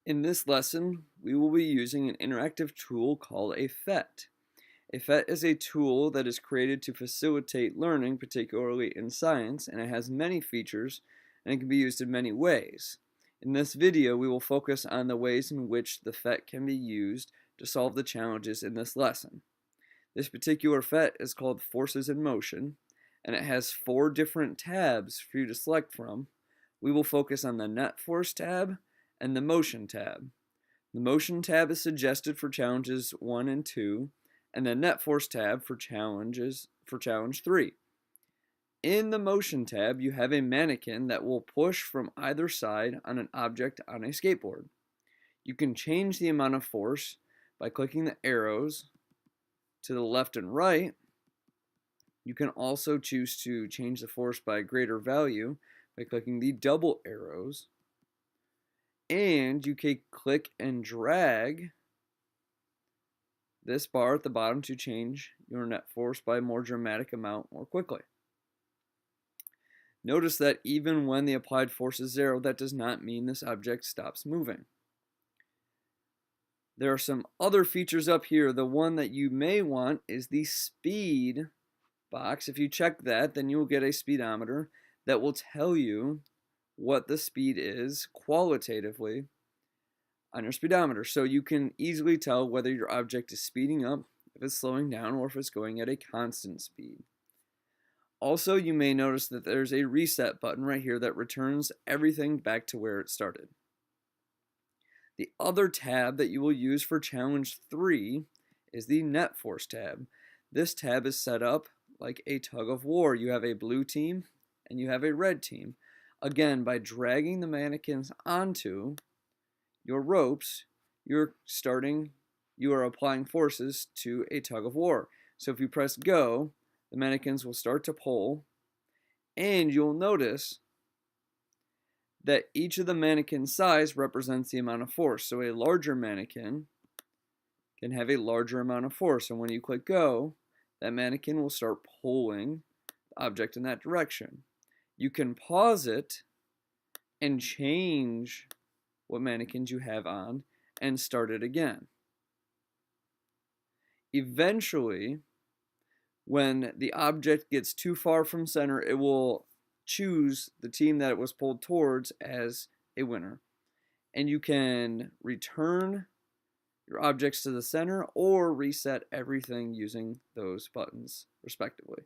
In this lesson, we will be using an interactive tool called a PhET. A PhET is a tool that is created to facilitate learning, particularly in science, and it has many features and it can be used in many ways. In this video, we will focus on the ways in which the PhET can be used to solve the challenges in this lesson. This particular PhET is called Forces in Motion, and it has 4 different tabs for you to select from. We will focus on the Net Force tab and the Motion tab. The Motion tab is suggested for challenges 1 and 2, and the Net Force tab for challenge 3. In the Motion tab, you have a mannequin that will push from either side on an object on a skateboard. You can change the amount of force by clicking the arrows to the left and right. You can also choose to change the force by a greater value by clicking the double arrows. And you can click and drag this bar at the bottom to change your net force by a more dramatic amount more quickly. Notice that even when the applied force is 0, that does not mean this object stops moving. There are some other features up here. The one that you may want is the speed box. If you check that, then you will get a speedometer that will tell you what the speed is qualitatively on your speedometer. So you can easily tell whether your object is speeding up, if it's slowing down, or if it's going at a constant speed. Also, you may notice that there's a reset button right here that returns everything back to where it started. The other tab that you will use for challenge 3 is the Net Force tab. This tab is set up like a tug of war. You have a blue team and you have a red team. Again, by dragging the mannequins onto your ropes, you are applying forces to a tug of war. So if you press go, the mannequins will start to pull, and you'll notice that each of the mannequin size represents the amount of force. So a larger mannequin can have a larger amount of force, and when you click go, that mannequin will start pulling the object in that direction. You can pause it and change what mannequins you have on and start it again. Eventually, when the object gets too far from center, it will choose the team that it was pulled towards as a winner. And you can return your objects to the center or reset everything using those buttons respectively.